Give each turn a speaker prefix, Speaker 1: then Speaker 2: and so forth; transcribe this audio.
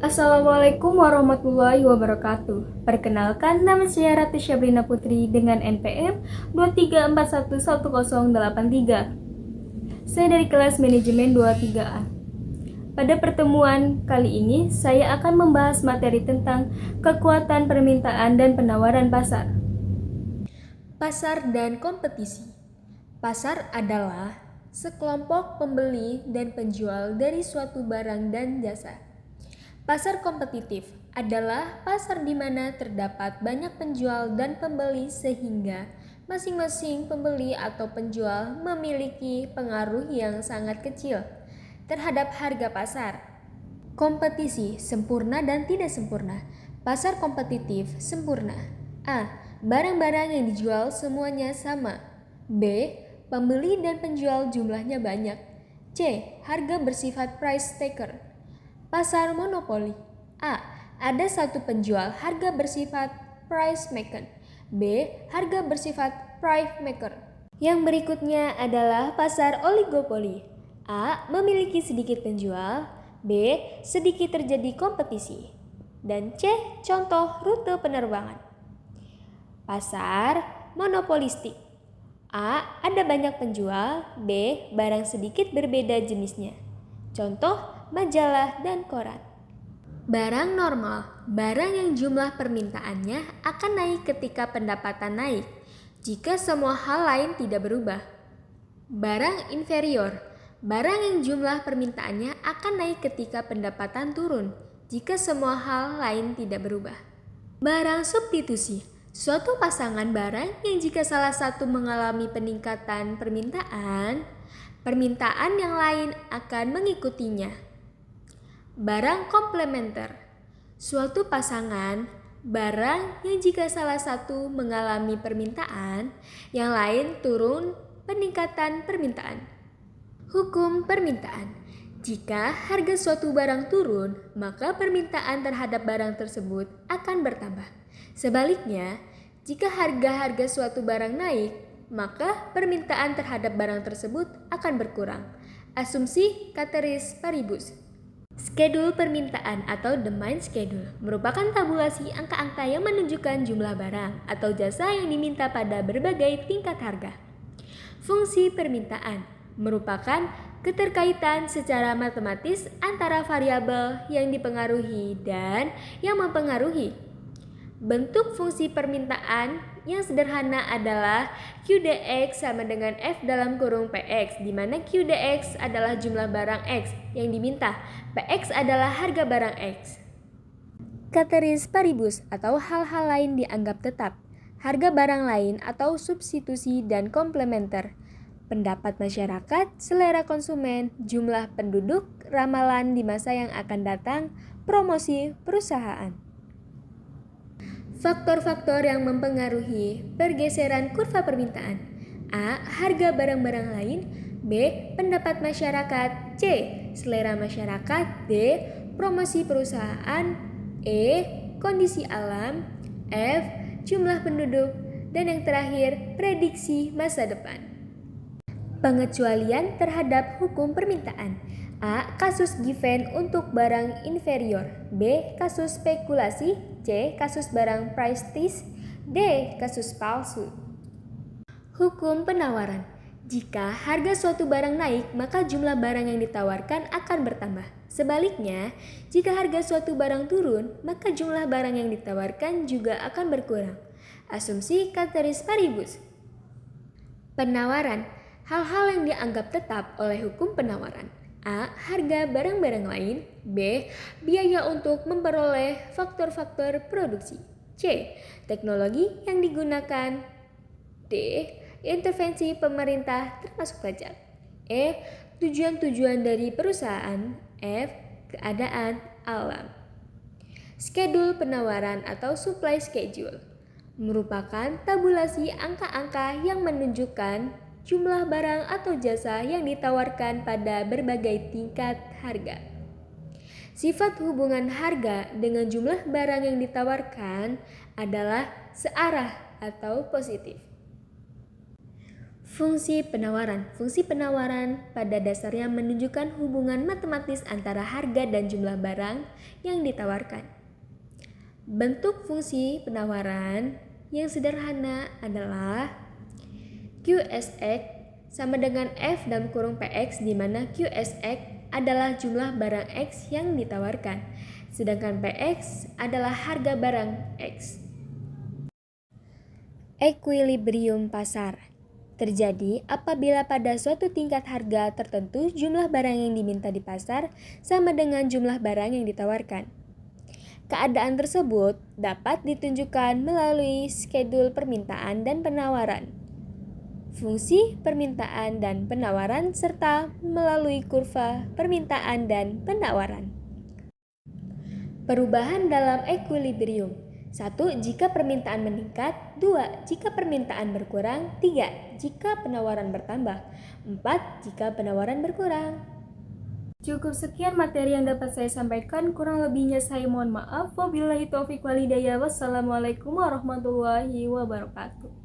Speaker 1: Assalamualaikum warahmatullahi wabarakatuh. Perkenalkan, nama saya Ratu Syabrina Putri dengan NPM 234111083. Saya dari kelas manajemen 23A. Pada pertemuan kali ini, saya akan membahas materi tentang kekuatan permintaan dan penawaran pasar. Pasar dan kompetisi. Pasar adalah sekelompok pembeli dan penjual dari suatu barang dan jasa. Pasar kompetitif adalah pasar di mana terdapat banyak penjual dan pembeli sehingga masing-masing pembeli atau penjual memiliki pengaruh yang sangat kecil terhadap harga pasar. Kompetisi sempurna dan tidak sempurna. Pasar kompetitif sempurna. A. Barang-barang yang dijual semuanya sama. B. Pembeli dan penjual jumlahnya banyak. C. Harga bersifat price taker. Pasar monopoli. A. Ada satu penjual, harga bersifat price maker. B. Harga bersifat price maker. Yang berikutnya adalah pasar oligopoli. A. Memiliki sedikit penjual. B. Sedikit terjadi kompetisi. Dan C. Contoh rute penerbangan. Pasar monopolistik. A. Ada banyak penjual. B. Barang sedikit berbeda jenisnya. Contoh majalah dan koran. Barang normal. Barang yang jumlah permintaannya akan naik ketika pendapatan naik, jika semua hal lain tidak berubah. Barang inferior. Barang yang jumlah permintaannya akan naik ketika pendapatan turun, jika semua hal lain tidak berubah. Barang substitusi. Suatu pasangan barang yang jika salah satu mengalami peningkatan permintaan yang lain akan mengikutinya. Barang komplementer. Suatu pasangan barang yang jika salah satu mengalami permintaan, yang lain turun peningkatan permintaan. Hukum permintaan. Jika harga suatu barang turun, maka permintaan terhadap barang tersebut akan bertambah. Sebaliknya, jika harga suatu barang naik, maka permintaan terhadap barang tersebut akan berkurang. Asumsi ceteris paribus. Skedul permintaan atau demand schedule merupakan tabulasi angka-angka yang menunjukkan jumlah barang atau jasa yang diminta pada berbagai tingkat harga. Fungsi permintaan merupakan keterkaitan secara matematis antara variabel yang dipengaruhi dan yang mempengaruhi. Bentuk fungsi permintaan yang sederhana adalah QDX sama dengan F dalam kurung PX, di mana QDX adalah jumlah barang X yang diminta, PX adalah harga barang X. Ceteris paribus atau hal-hal lain dianggap tetap, harga barang lain atau substitusi dan komplementer, pendapat masyarakat, selera konsumen, jumlah penduduk, ramalan di masa yang akan datang, promosi perusahaan. Faktor-faktor yang mempengaruhi pergeseran kurva permintaan. A. Harga barang-barang lain. B. Pendapat masyarakat. C. Selera masyarakat. D. Promosi perusahaan. E. Kondisi alam. F. Jumlah penduduk. Dan yang terakhir, prediksi masa depan. Pengecualian terhadap hukum permintaan. A. Kasus given untuk barang inferior. B. Kasus spekulasi. C. Kasus barang price tease. D. Kasus palsu. Hukum penawaran. Jika harga suatu barang naik, maka jumlah barang yang ditawarkan akan bertambah. Sebaliknya, jika harga suatu barang turun, maka jumlah barang yang ditawarkan juga akan berkurang. Asumsi ceteris paribus. Penawaran. Hal-hal yang dianggap tetap oleh hukum penawaran. A. Harga barang-barang lain. B. Biaya untuk memperoleh faktor-faktor produksi. C. Teknologi yang digunakan. D. Intervensi pemerintah termasuk pajak. E. Tujuan-tujuan dari perusahaan. F. Keadaan alam. Skedul penawaran atau supply schedule merupakan tabulasi angka-angka yang menunjukkan jumlah barang atau jasa yang ditawarkan pada berbagai tingkat harga. Sifat hubungan harga dengan jumlah barang yang ditawarkan adalah searah atau positif. Fungsi penawaran. Fungsi penawaran pada dasarnya menunjukkan hubungan matematis antara harga dan jumlah barang yang ditawarkan. Bentuk fungsi penawaran yang sederhana adalah QSX sama dengan F dalam kurung PX, di mana QSX adalah jumlah barang X yang ditawarkan, sedangkan PX adalah harga barang X. Ekuilibrium pasar terjadi apabila pada suatu tingkat harga tertentu jumlah barang yang diminta di pasar sama dengan jumlah barang yang ditawarkan. Keadaan tersebut dapat ditunjukkan melalui skedul permintaan dan penawaran, fungsi permintaan dan penawaran, serta melalui kurva permintaan dan penawaran. Perubahan dalam ekuilibrium. 1. Jika permintaan meningkat. 2. Jika permintaan berkurang. 3. Jika penawaran bertambah. 4. Jika penawaran berkurang. Cukup sekian materi yang dapat saya sampaikan. Kurang lebihnya saya mohon maaf. Wabillahi taufiq wal hidayah. Wassalamualaikum warahmatullahi wabarakatuh.